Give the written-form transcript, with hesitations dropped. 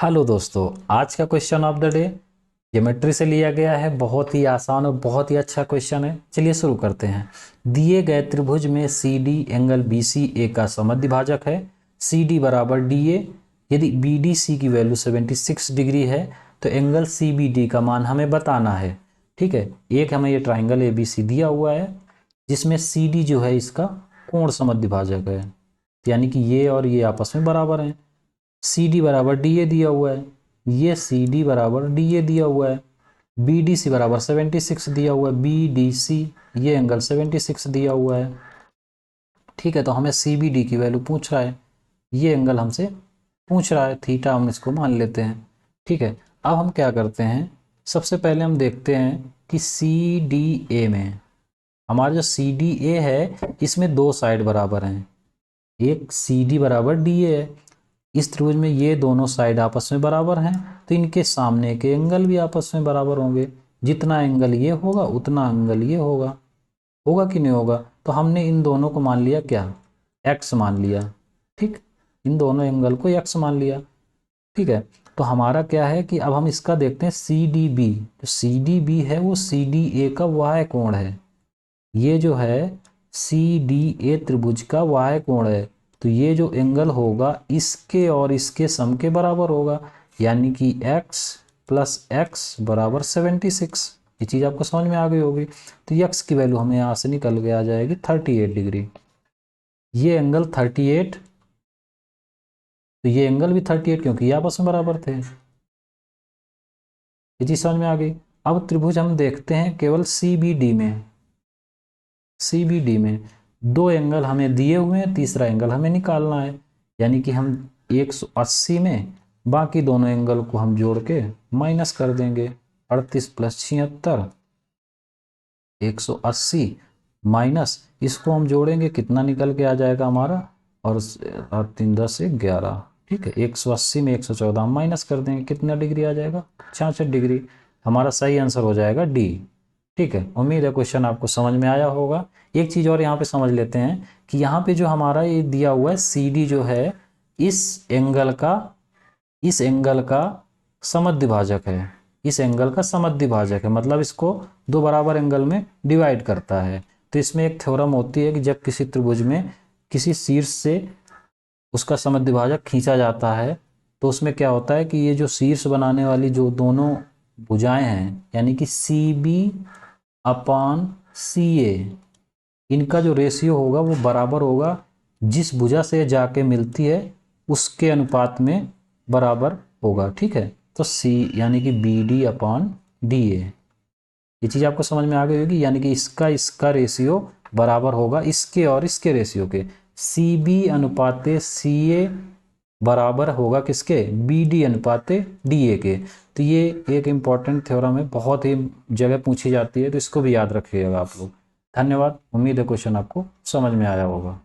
Hello दोस्तों, आज का question of the day geometry से लिया गया है। बहुत ही आसान और बहुत ही अच्छा क्वेश्चन है। चलिए शुरू करते हैं। दिए गए त्रिभुज में C D angle B C A का समद्विभाजक है। सी डी बराबर डी ए। यदि बी डी सी की वैल्यू 76 डिग्री है तो एंगल सी बी डी का मान हमें बताना है। ठीक है, एक हमें ये ट्राइंगल ए बी सी दिया हुआ है जिसमें सी डी जो है इसका कोण समद्विभाजक है, यानी कि ये और ये आपस में बराबर हैं। सी डी बराबर डी ए दिया हुआ है, ये सी डी बराबर डी ए दिया हुआ है, बी डी सी बराबर 76 दिया हुआ है, बी डी सी ये एंगल 76 दिया हुआ है। ठीक है, तो हमें सी बी डी की वैल्यू पूछ रहा है, ये एंगल हमसे पूछ रहा है, थीटा हम इसको मान लेते हैं। ठीक है, अब हम क्या करते हैं, सबसे पहले हम देखते हैं कि सी डी ए में हमारा जो सी डी ए है इसमें दो साइड बराबर हैं। एक सी डी बराबर डी ए है, इस त्रिभुज में ये दोनों साइड आपस में बराबर हैं तो इनके सामने के एंगल भी आपस में बराबर होंगे। जितना एंगल ये होगा उतना एंगल ये होगा। होगा कि नहीं होगा? तो हमने इन दोनों को मान लिया क्या, x मान लिया। ठीक, इन दोनों एंगल को x मान लिया। ठीक है, तो हमारा क्या है कि अब हम इसका देखते हैं सी डी बी। जो सी डी बी है वो सी डी ए का y कोण है। ये जो है सी डी ए त्रिभुज का y कोण है, तो ये जो एंगल होगा इसके और इसके सम के बराबर होगा, यानी कि x प्लस एक्स बराबर 76। ये चीज़ आपको समझ में आ गई होगी। तो x की वैल्यू हमें यहाँ से निकल के आ जाएगी 38 डिग्री। ये एंगल 38, तो ये एंगल भी 38 क्योंकि ये आपस में बराबर थे। ये चीज़ समझ में आ गई। अब त्रिभुज हम देखते हैं केवल सी बी डी में। सी बी डी में दो एंगल हमें दिए हुए हैं, तीसरा एंगल हमें निकालना है, यानी कि हम 180 में बाकी दोनों एंगल को हम जोड़ के माइनस कर देंगे। 38 प्लस 76 180 माइनस इसको हम जोड़ेंगे, कितना निकल के आ जाएगा हमारा, और 3 10 11। ठीक है, 180 में 114 हम माइनस कर देंगे, कितना डिग्री आ जाएगा, 66 डिग्री। हमारा सही आंसर हो जाएगा डी। ठीक है, उम्मीद है क्वेश्चन आपको समझ में आया होगा। एक चीज़ और यहाँ पे समझ लेते हैं कि यहाँ पे जो हमारा ये दिया हुआ है सी डी जो है इस एंगल का समद्विभाजक है। इस एंगल का समद्विभाजक है, मतलब इसको दो बराबर एंगल में डिवाइड करता है। तो इसमें एक थ्योरम होती है कि जब किसी त्रिभुज में किसी शीर्ष से उसका समद्विभाजक खींचा जाता है तो उसमें क्या होता है कि ये जो शीर्ष बनाने वाली जो दोनों भुजाएं हैं, यानी कि सी बी अपान सी ए, इनका जो रेशियो होगा वो बराबर होगा, जिस भुजा से जाके मिलती है उसके अनुपात में बराबर होगा। ठीक है, तो सी यानी कि B D upon D A, ये चीज़ आपको समझ में आ गई होगी, यानी कि इसका रेशियो बराबर होगा इसके और इसके रेशियो के। सी बी अनुपाते सी ए बराबर होगा किसके, बी डी अनुपाते डी ए के। तो ये एक इम्पॉर्टेंट थ्योरम है, बहुत ही जगह पूछी जाती है, तो इसको भी याद रखिएगा आप लोग। धन्यवाद, उम्मीद है क्वेश्चन आपको समझ में आया होगा।